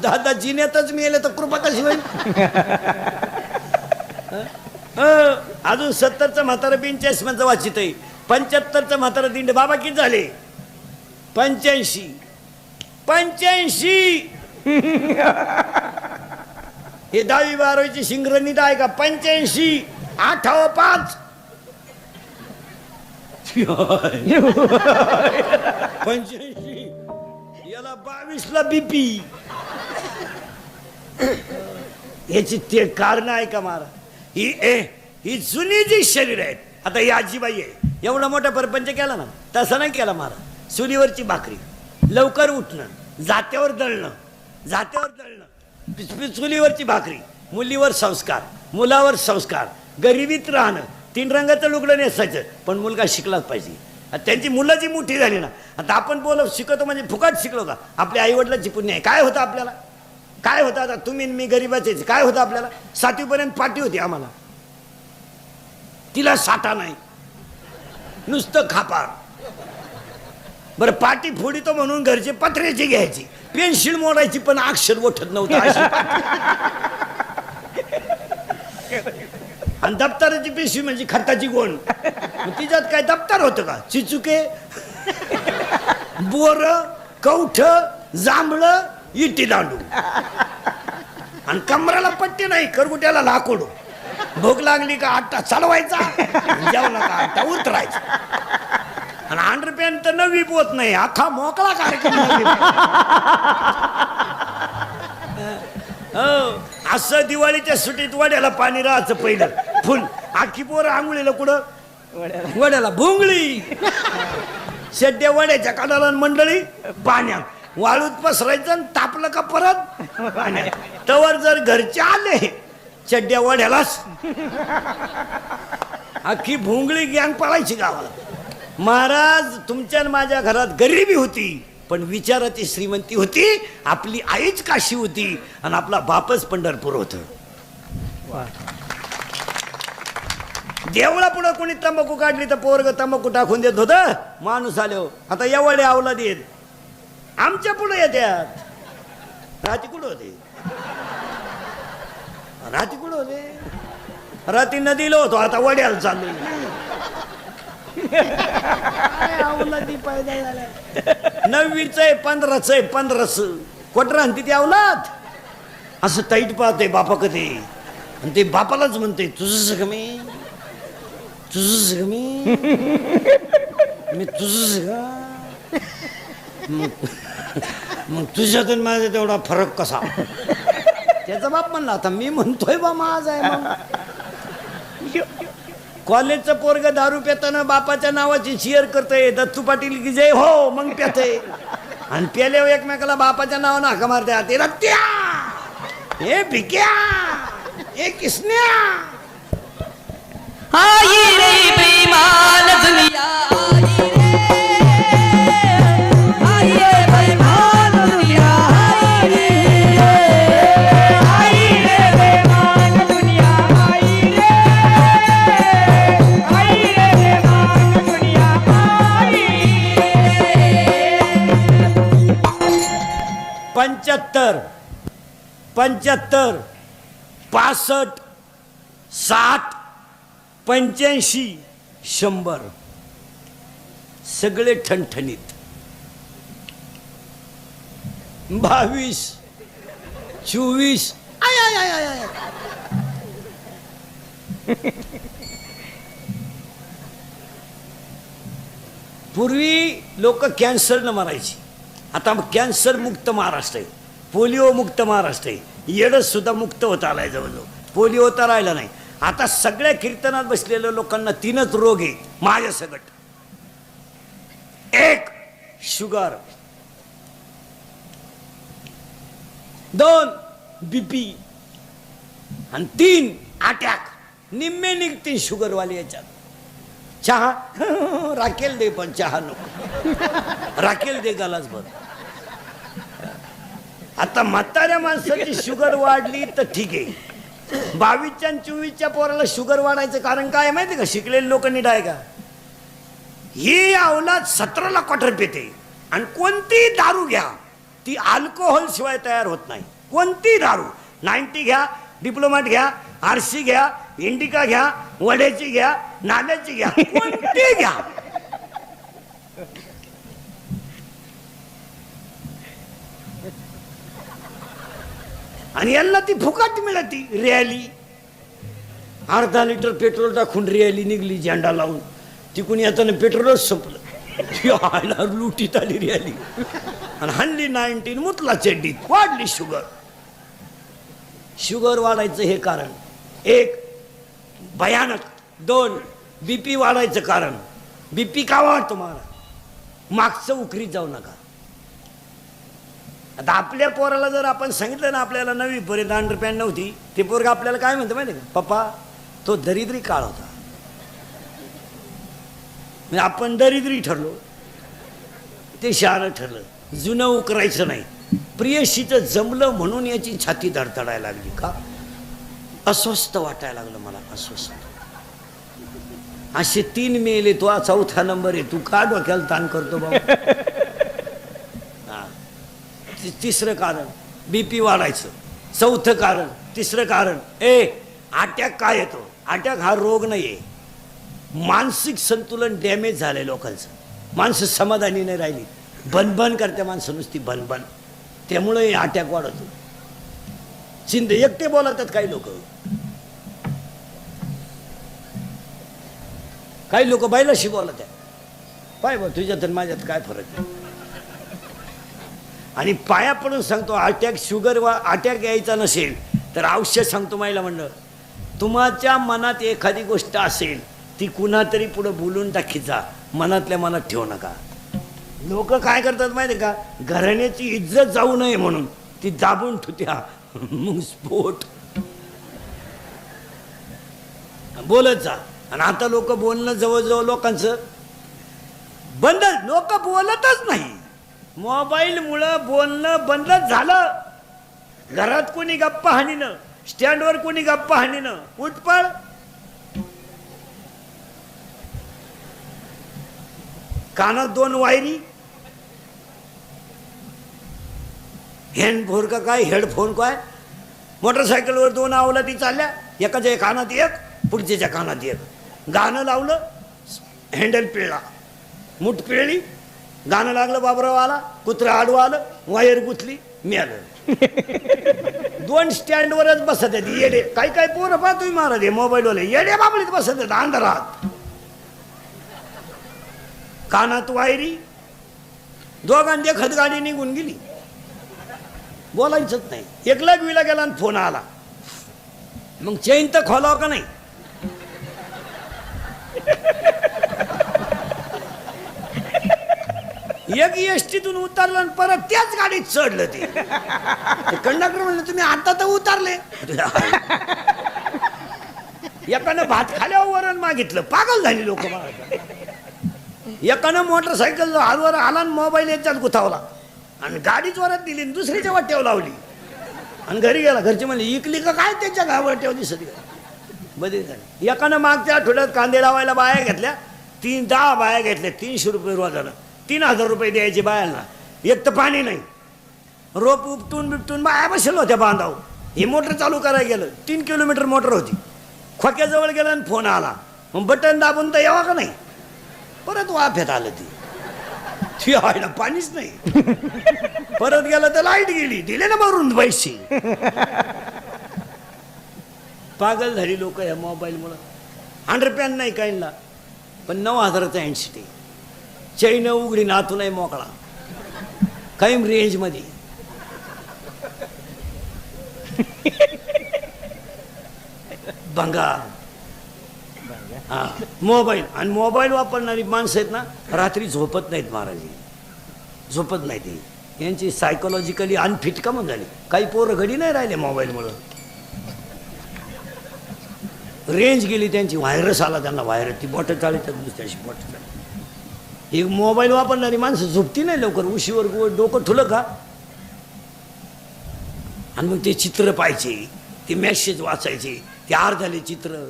दादा जिन्यातच मेले तर कृपा कशी होईल? अजून 70चं म्हातारा 45 वाचित आहे. 75चं म्हातारा दिंड बाबा किती झाले? 85. हे 10वी 12वीची शिंगरणीत आहे का? 85 8 5 85 याला 22ला बीपी. याची ते कारण आहे का मारा? ही जुनी जी शरीर आहेत. आता ही आजीबाई आहे, एवढा मोठा परपंच केला ना, तसा नाही केला मारा. चुलीवरची भाकरी, लवकर उठणं, जात्यावर दळणं, चुलीवरची भाकरी, मुलीवर संस्कार, मुलावर संस्कार, गरिबीत राहणं, 3 रंगाचं लुगडं नेसायचं, पण मुलगा शिकलाच पाहिजे. त्यांची मुलं जी मोठी झाली ना, आता आपण शिकवतो म्हणजे फुकट शिकलो का? आपल्या आईवडिलांची पुण्य आहे. काय होतं आपल्याला? काय होतं? आता तुम्ही मी गरीबाचे काय होतं आपल्याला? 7वी पर्यंत पाटी होती आम्हाला, तिला साठा नाही, नुसतं खापार. बरं पाटी फोडितो म्हणून घरचे पत्र्याची घ्यायची, पेन्शिल मोडायची, पण अक्षर ओठत नव्हतं. आणि दप्तराची पेशी म्हणजे खताची गोण. तिच्यात काय दप्तर होतं का? चिचुके, बोर, कवठ, जांभळ, इटी दांडू, आणि कमराला पट्टी नाही, करगुट्याला लाकूड. भूक लागली का आट्टा चालवायचा, जेवला का आट्टा उतरायचा. आणि अंडरपॅन्ट तर नवी पोत नाही, अख्खा मोकळा कार्यक्रम. असं दिवाळीच्या सुटीत वड्याला पाणी राहायचं पहिलं फुल. आखी पोरं आंघोळीला कुठं? वड्याला भोंगळी, शेड्या वड्याच्या काढाला मंडळी पाण्यात, वाळूत पसरायचं आणि तापलं का परत पाण्यात. तवर जर घरचे आले चड्ड्या वड्यालाच, आखी भोंगळी गँग पळायची गावाला. महाराज तुमच्या माझ्या घरात गरिबी होती, पण विचाराची श्रीमंती होती. आपली आईच काशी होती आणि आपला बापच पंढरपूर होत. देवळा पुढं कोणी तंबाखू काढली तर पोरग तंबाखू टाकून देत होत. माणूस आले हो, आता एवढे अवलाद येत आमच्या पुढे येत्यात. राती कुठं होते? राती नदीला होतो, आता वड्याला चाललो. अवलादी पैदा झाल्या. 9वीच आहे, 15च आहे, 15च क्वार्टर आणते ती अवलाद. असं ताईट पाहते बापा कधी, आणि ते बापालाच म्हणते तुझं कमी, मी तुझं का? मग तुझ्यातून माझा तेवढा फरक कसा? त्याचा बाप म्हणला, आता मी म्हणतोय बा माझा आहे. कॉलेजचं पोरग दारू पेताना बापाच्या नावाची शेअर करतय, दत्तू पाटील की जय हो, मग पेतय. आणि पेल्यावर एकमेकाला बापाच्या नावानं हाका मारते, ते रत्या, हे भिक्या, हे किसन्या. आई रे बेईमान दुनिया, आई रे बेईमान दुनिया, आई रे बेईमान दुनिया, आई रे बेईमान दुनिया, आई. 75 65 65 60 85 100 सगळे ठणठणीत. 22 24 I I I I I. पूर्वी लोक कॅन्सरनं मरायची, आता कॅन्सर मुक्त महाराष्ट्र आहे, पोलिओ मुक्त महाराष्ट्र आहे. येडस सुद्धा मुक्त होत आलाय जवळजवळ, पोलिओ तर राहिला नाही. आता सगळ्या कीर्तनात बसलेल्या लोकांना 3च रोग आहे माझ्या सगट. 1 शुगर, 2 बीपी आणि 3 अटॅक. निम्मे निघते शुगरवाले याच्यात. चहा राखेल दे, पण चहा नको, राखेल दे गलास भर. आता म्हाताऱ्या माणसाची शुगर वाढली तर ठीक आहे. 22च्या आणि 24च्या पोराला शुगर वाढायचं कारण काय माहिती का? शिकलेले लोक नीट आहे का? ही अवलाद 17ला क्वार्टर पेते आणि कोणती दारू घ्या ती अल्कोहोल शिवाय तयार होत नाही. कोणती दारू, 90 घ्या, डिप्लोमॅट घ्या, आरसी घ्या, इंडिका घ्या, वड्याची घ्या, नाल्याची घ्या, कोणती घ्या. आणि यांना ती फुकट मिळती. रॅली अर्धा लिटर पेट्रोल टाकून रॅली निघली झेंडा लावून. तिकून येताना पेट्रोलच संपलं. आयला लुटीत आली रॅली आणि हल्ली 19 मुतला चड्डीत. वाढली शुगर. शुगर वाढायचं हे कारण एक भयानक. 2 बीपी वाढायचं कारण. बीपी का वाढतो मला? मागचं उकरीत जाऊ नका. आता आपल्या पोराला जर आपण सांगितलं ना आपल्याला 9वी पर्यंत अंडरपॅन्ट नव्हती, ते पोरग आपल्याला काय म्हणतं माहिती का? पप्पा तो दरिद्री काळ होता. म्हणजे आपण दरिद्री ठरलो, ते शहाणं ठरलं. जुनं उकरायचं नाही. प्रियशीचं जमलं म्हणून याची छाती धडधडायला लागली. का? अस्वस्थ वाटायला लागलं मला. अस्वस्थ. असे 3 मेले. तो 4था नंबर आहे. तू का डोक्याला ताण करतो बाबा? हा. 3रं कारण बीपी वाढायचं. 4थं कारण. 3रं कारण अटॅक काय येतो? अटॅक हा रोग नाहीये. मानसिक संतुलन डॅमेज झालंय लोकांचं. माणसं समाधानी नाही राहिली. बनबन करते माणसं नुसती बनबन. त्यामुळे अटॅक वाढतो. शिंदे एकटे बोलतात काही लोक. काही लोक बैलाशी बोलत आहे. पाय बा तुझ्यात आणि माझ्यात काय फरक आहे? आणि पाया पडून सांगतो अटॅक शुगर वा अटॅक यायचा नसेल तर औषध सांगतो महिला मंडळ. तुमच्या मनात एखादी गोष्ट असेल ती कुणा तरी पुढे बोलून टाकीचा. मनातल्या मनात ठेवू नका. लोक काय करतात माहिती का? घराण्याची इज्जत जाऊ नये म्हणून ती दाबून ठेवत्या. मग स्फोट. बोलत जा. आणि आता लोक बोलणं जवळजवळ लोकांचं बंद. लोक बोलतच नाही. मोबाईलमुळं बोलणं बंदच झालं. घरात कोणी गप्पा हाणीनं, स्टँडवर कोणी गप्पा हाणीनं. उठपळ. कानात 2 वायरी. हँडफोन का काय, हेडफोन काय. मोटरसायकलवर 2 अवलादी चालल्या. एकाच्या कानात एक, पुढच्याच्या कानात एक. गाणं लावलं, हँडल पिळला, मूठ पिळली. गाणं लागलं, बाबराव आला, कुत्रा आडवा आलं, वायर गुथली, मी आलं. 2 स्टँडवरच बसत आहेत येडे. काही काही पोरं पहा तुम्ही महाराज मोबाईलवाले येडे बाबळीत बसत आहेत अंधारात. कानात वायरी. दोघांनी देखत गाडी निघून गेली. बोलायचंच नाही. एकला विला गेला आणि फोन आला. मग चैन तर खोलाव का नाही? एक एसटीतून उतरलं आणि परत त्याच गाडीत चढलं. ते कंडक्टर म्हणलं तुम्ही आता तर उतरले. एकानं भात खाल्यावर वरण मागितलं. पागल झाली लोक. एकानं मोटरसायकल हालवर आला आणि मोबाईल याच्यात गुथावला आणि गाडीच वरात दिली आणि दुसरीच्या वाट्यावर लावली आणि घरी गेला. घरचे म्हणले इकली का काय त्याच्या गावाट्यावर दिसत. बदली झाली. एकानं मागच्या आठवड्यात कांदे लावायला बाया घेतल्या. 10 बाया घेतल्या. 300 रुपये रोजानं. 3000 रुपये द्यायचे बायांना. एक तर पाणी नाही. रोप उपटून बिपटून बाया बसेल होत्या बांधाव. हे मोटर चालू करायला गेलं. 3 किलोमीटर मोटर होती. खोक्याजवळ गेलं आणि फोन आला. मग बटन दाबून तर यावा का नाही? परत वाफ्यात आलं. ती व्हायला पाणीच नाही. परत गेलं तर लाईट गेली. दिले ना भरून पैसे. पागल झाली लोक या मोबाईलमुळं. अंडरपॅन्ट नाही काहींना पण 9000चा हँडसिटी. चैन उघडी नातू नाही मोकळा. कायम रेंज मध्ये. भंगार. हा मोबाईल. आणि मोबाईल वापरणारी माणसं आहेत ना रात्री झोपत नाहीत महाराज. झोपत नाही ते. यांची सायकोलॉजिकली अनफिट का म्हणून झाली. काही पोरं घडी नाही राहिले मोबाईलमुळं. रेंज गेली त्यांची. व्हायरस आला त्यांना. व्हायरस. ती बॉटल चालतात दुसऱ्याशी बॉटल. ही मोबाईल वापरणारी माणसं झोपती नाही लवकर. उशीवर डोकं ठुलं का आणि मग ते चित्र पाहायचे, ते मॅसेज वाचायचे, ते अर्धाले चित्र.